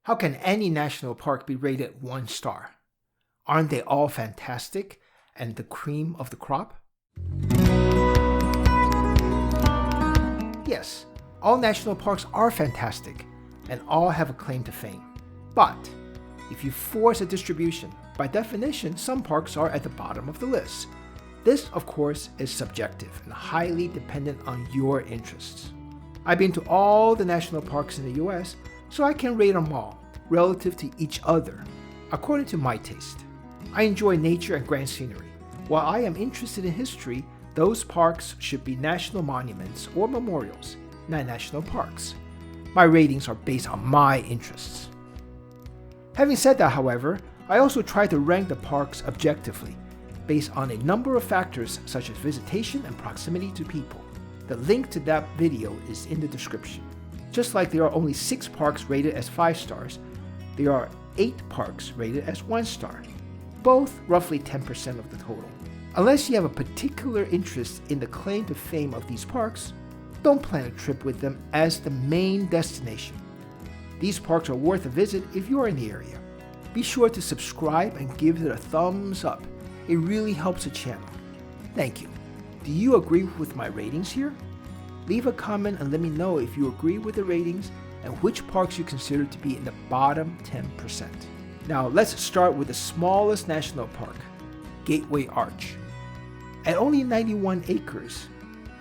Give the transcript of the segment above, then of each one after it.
How can any national park be rated 1 star? Aren't they all fantastic and the cream of the crop? Yes, all national parks are fantastic and all have a claim to fame. But if you force a distribution, by definition, some parks are at the bottom of the list. This, of course, is subjective and highly dependent on your interests. I've been to all the national parks in the US, so I can rate them all relative to each other, according to my taste. I enjoy nature and grand scenery. While I am interested in history, those parks should be national monuments or memorials, not national parks. My ratings are based on my interests. Having said that, however, I also try to rank the parks objectively, based on a number of factors such as visitation and proximity to people. The link to that video is in the description. Just like there are only 6 parks rated as 5 stars, there are 8 parks rated as 1 star, both roughly 10% of the total. Unless you have a particular interest in the claim to fame of these parks, don't plan a trip with them as the main destination. These parks are worth a visit if you are in the area. Be sure to subscribe and give it a thumbs up. It really helps the channel. Thank you. Do you agree with my ratings here? Leave a comment and let me know if you agree with the ratings and which parks you consider to be in the bottom 10%. Now let's start with the smallest national park, Gateway Arch. At only 91 acres,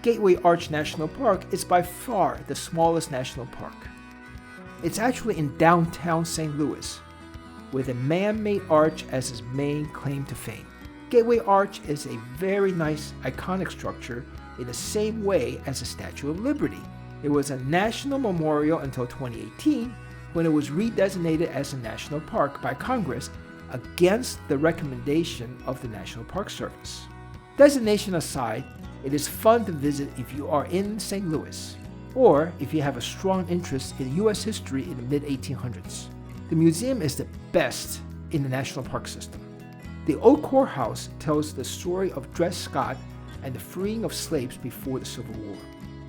Gateway Arch National Park is by far the smallest national park. It's actually in downtown St. Louis, with a man-made arch as its main claim to fame. Gateway Arch is a very nice, iconic structure in the same way as the Statue of Liberty. It was a national memorial until 2018, when it was redesignated as a national park by Congress against the recommendation of the National Park Service. Designation aside, it is fun to visit if you are in St. Louis, or if you have a strong interest in U.S. history in the mid-1800s. The museum is the best in the national park system. The old courthouse tells the story of Dred Scott and the freeing of slaves before the Civil War.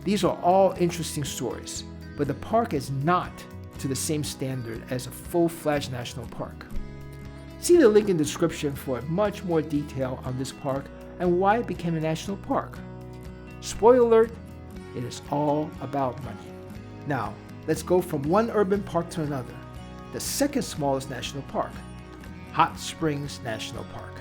These are all interesting stories, but the park is not to the same standard as a full-fledged national park. See the link in the description for much more detail on this park and why it became a national park. Spoiler alert, it is all about money. Now, let's go from one urban park to another. The second smallest national park, Hot Springs National Park.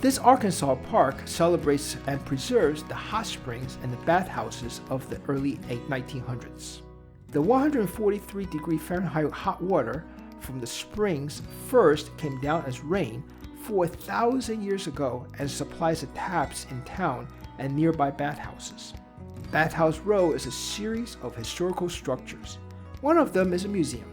This Arkansas park celebrates and preserves the hot springs and the bathhouses of the early 1900s. The 143-degree Fahrenheit hot water from the springs first came down as rain 4,000 years ago and supplies the taps in town and nearby bathhouses. Bathhouse Row is a series of historical structures. One of them is a museum,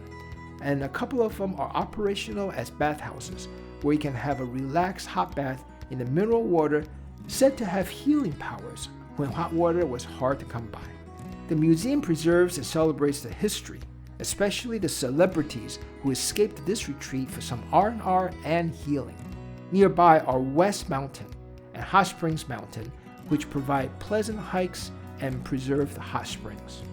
and a couple of them are operational as bathhouses, where you can have a relaxed hot bath in the mineral water said to have healing powers when hot water was hard to come by. The museum preserves and celebrates the history, especially the celebrities who escaped this retreat for some R&R and healing. Nearby are West Mountain and Hot Springs Mountain, which provide pleasant hikes and preserve the hot springs.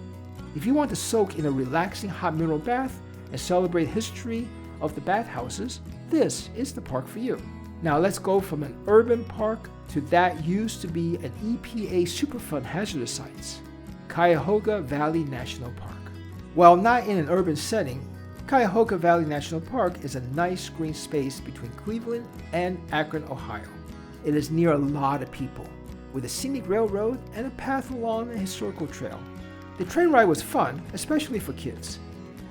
If you want to soak in a relaxing hot mineral bath and celebrate history of the bathhouses, this is the park for you. Now let's go from an urban park to that used to be an EPA Superfund hazardous sites, Cuyahoga Valley National Park. While not in an urban setting, Cuyahoga Valley National Park is a nice green space between Cleveland and Akron, Ohio. It is near a lot of people, with a scenic railroad and a path along a historical trail. The train ride was fun, especially for kids.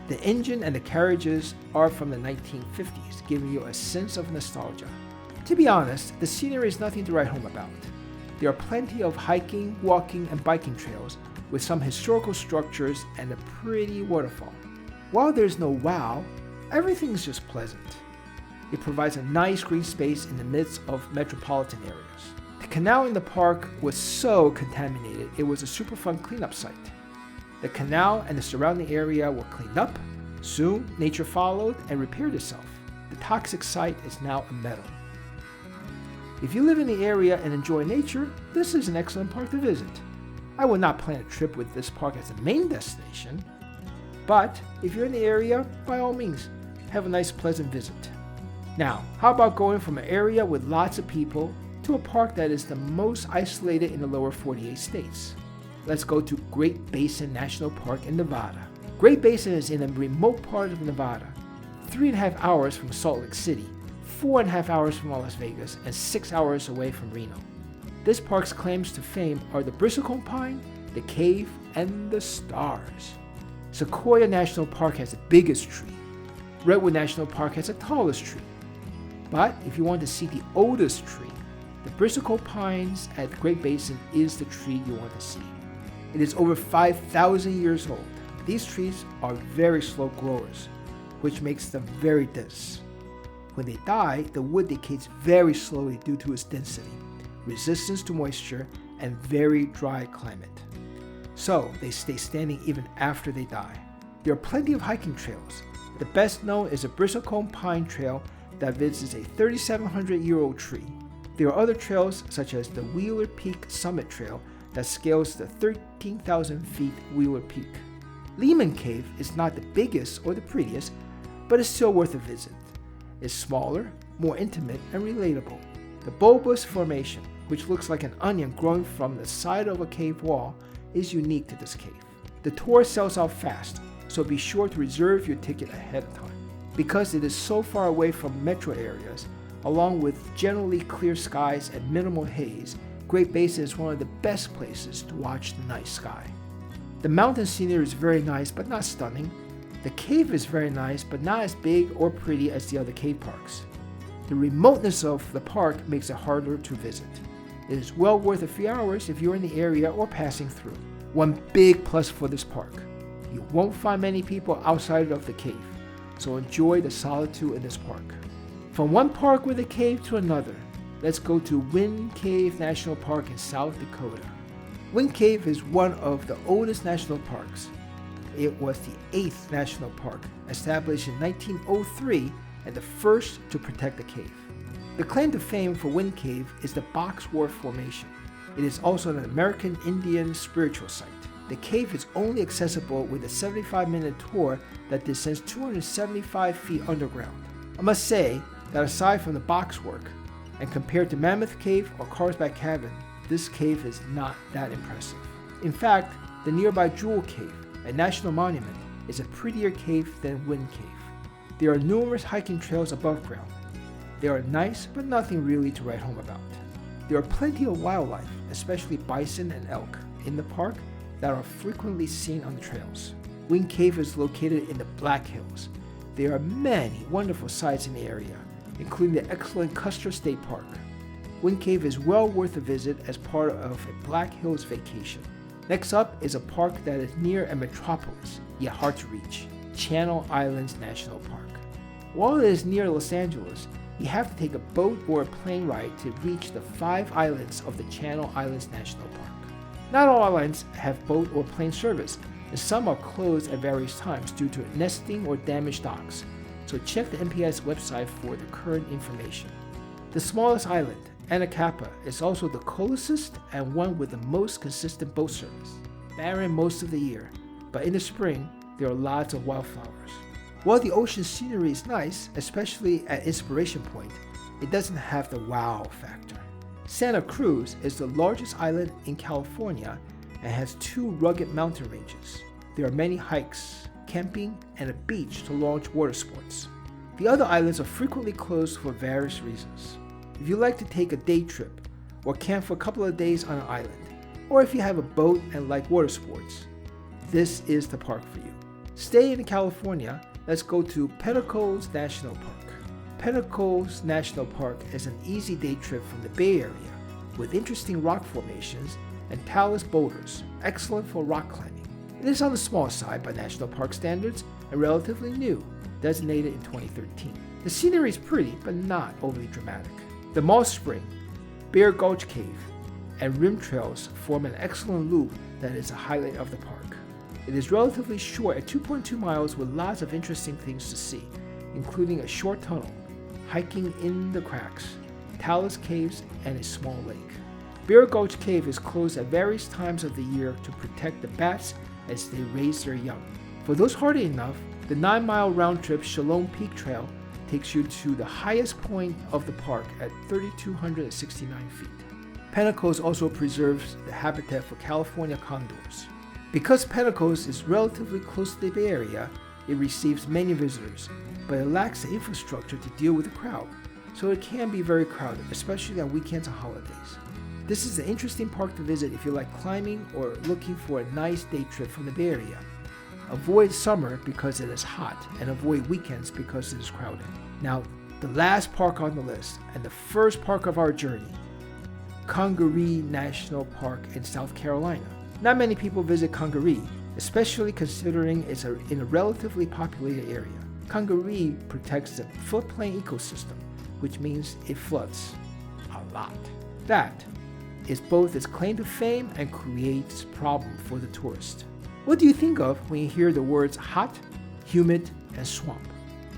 The engine and the carriages are from the 1950s, giving you a sense of nostalgia. To be honest, the scenery is nothing to write home about. There are plenty of hiking, walking, and biking trails, with some historical structures and a pretty waterfall. While there's no wow, everything is just pleasant. It provides a nice green space in the midst of metropolitan areas. The canal in the park was so contaminated it was a Superfund cleanup site. The canal and the surrounding area were cleaned up. Soon, nature followed and repaired itself. The toxic site is now a meadow. If you live in the area and enjoy nature, this is an excellent park to visit. I would not plan a trip with this park as the main destination. But if you're in the area, by all means, have a nice pleasant visit. Now, how about going from an area with lots of people to a park that is the most isolated in the lower 48 states? Let's go to Great Basin National Park in Nevada. Great Basin is in a remote part of Nevada, 3.5 hours from Salt Lake City, 4.5 hours from Las Vegas, and 6 hours away from Reno. This park's claims to fame are the bristlecone pine, the cave, and the stars. Sequoia National Park has the biggest tree. Redwood National Park has the tallest tree. But if you want to see the oldest tree, the bristlecone pines at Great Basin is the tree you want to see. It is over 5,000 years old. These trees are very slow growers, which makes them very dense. When they die, the wood decays very slowly due to its density, resistance to moisture, and very dry climate. So they stay standing even after they die. There are plenty of hiking trails. The best known is the Bristlecone Pine Trail that visits a 3,700-year-old tree. There are other trails such as the Wheeler Peak Summit Trail that scales the 13,000 feet Wheeler Peak. Lehman Cave is not the biggest or the prettiest, but it's still worth a visit. It's smaller, more intimate, and relatable. The bulbous formation, which looks like an onion growing from the side of a cave wall, is unique to this cave. The tour sells out fast, so be sure to reserve your ticket ahead of time. Because it is so far away from metro areas, along with generally clear skies and minimal haze, Great Basin is one of the best places to watch the night sky. The mountain scenery is very nice but not stunning. The cave is very nice but not as big or pretty as the other cave parks. The remoteness of the park makes it harder to visit. It is well worth a few hours if you're in the area or passing through. One big plus for this park: you won't find many people outside of the cave, so enjoy the solitude in this park. From one park with a cave to another, let's go to Wind Cave National Park in South Dakota. Wind Cave is one of the oldest national parks. It was the 8th national park, established in 1903 and the first to protect the cave. The claim to fame for Wind Cave is the Box Wharf Formation. It is also an American Indian spiritual site. The cave is only accessible with a 75-minute tour that descends 275 feet underground. I must say that aside from the box work, and compared to Mammoth Cave or Carlsbad Cavern, this cave is not that impressive. In fact, the nearby Jewel Cave, a national monument, is a prettier cave than Wind Cave. There are numerous hiking trails above ground. They are nice, but nothing really to write home about. There are plenty of wildlife, especially bison and elk, in the park that are frequently seen on the trails. Wind Cave is located in the Black Hills. There are many wonderful sights in the area, including the excellent Custer State Park. Wind Cave is well worth a visit as part of a Black Hills vacation. Next up is a park that is near a metropolis, yet hard to reach: Channel Islands National Park. While it is near Los Angeles, you have to take a boat or a plane ride to reach the 5 islands of the Channel Islands National Park. Not all islands have boat or plane service, and some are closed at various times due to nesting or damaged docks, so check the NPS website for the current information. The smallest island, Anacapa, is also the coldest and one with the most consistent boat service. Barren most of the year, but in the spring, there are lots of wildflowers. While the ocean scenery is nice, especially at Inspiration Point, it doesn't have the wow factor. Santa Cruz is the largest island in California and has 2 rugged mountain ranges. There are many hikes, camping, and a beach to launch water sports. The other islands are frequently closed for various reasons. If you like to take a day trip or camp for a couple of days on an island, or if you have a boat and like water sports, this is the park for you. Staying in California, let's go to Pinnacles National Park. Pinnacles National Park is an easy day trip from the Bay Area with interesting rock formations and talus boulders, excellent for rock climbing. It is on the small side by national park standards and relatively new, designated in 2013. The scenery is pretty, but not overly dramatic. The Moss Spring, Bear Gulch Cave, and rim trails form an excellent loop that is a highlight of the park. It is relatively short at 2.2 miles with lots of interesting things to see, including a short tunnel, hiking in the cracks, talus caves, and a small lake. Bear Gulch Cave is closed at various times of the year to protect the bats as they raise their young. For those hardy enough, the 9-mile round-trip Shalom Peak Trail takes you to the highest point of the park at 3,269 feet. Pinnacles also preserves the habitat for California condors. Because Pinnacles is relatively close to the Bay Area, it receives many visitors, but it lacks the infrastructure to deal with the crowd, so it can be very crowded, especially on weekends and holidays. This is an interesting park to visit if you like climbing or looking for a nice day trip from the Bay Area. Avoid summer because it is hot, and avoid weekends because it is crowded. Now, the last park on the list, and the first park of our journey, Congaree National Park in South Carolina. Not many people visit Congaree, especially considering it's in a relatively populated area. Congaree protects the floodplain ecosystem, which means it floods a lot. That is both its claim to fame and creates problem for the tourist. What do you think of when you hear the words hot, humid, and swamp?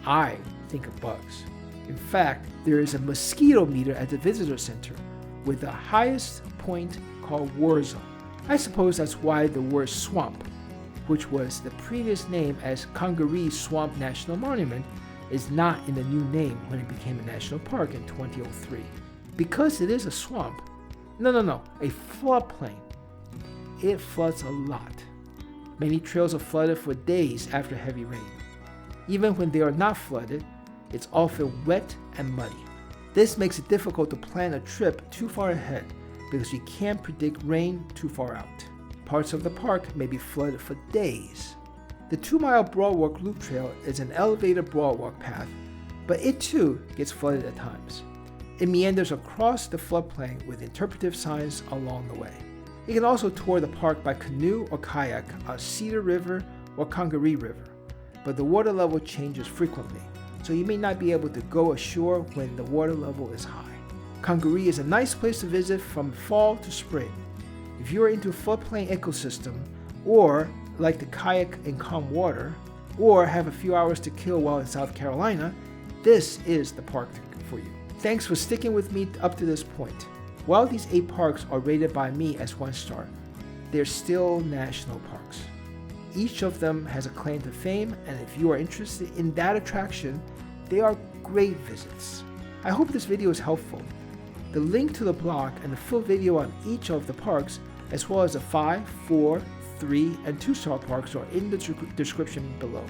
I think of bugs. In fact, there is a mosquito meter at the visitor center with the highest point called War Zone. I suppose that's why the word swamp, which was the previous name as Congaree Swamp National Monument, is not in the new name when it became a national park in 2003. Because it is a swamp, a floodplain, it floods a lot. Many trails are flooded for days after heavy rain. Even when they are not flooded, it's often wet and muddy. This makes it difficult to plan a trip too far ahead because you can't predict rain too far out. Parts of the park may be flooded for days. The 2-mile Broadwalk Loop Trail is an elevated broadwalk path, but it too gets flooded at times. It meanders across the floodplain with interpretive signs along the way. You can also tour the park by canoe or kayak on Cedar River or Congaree River, but the water level changes frequently, so you may not be able to go ashore when the water level is high. Congaree is a nice place to visit from fall to spring. If you are into floodplain ecosystem, or like to kayak in calm water, or have a few hours to kill while in South Carolina, this is the park for you. Thanks for sticking with me up to this point. While these 8 parks are rated by me as 1-star, they're still national parks. Each of them has a claim to fame, and if you are interested in that attraction, they are great visits. I hope this video is helpful. The link to the blog and the full video on each of the parks, as well as the 5, 4, 3, and 2-star parks are in the description below.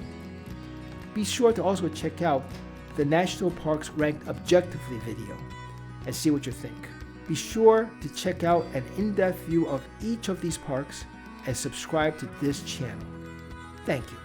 Be sure to also check out the National Parks Ranked Objectively video and see what you think. Be sure to check out an in-depth view of each of these parks and subscribe to this channel. Thank you.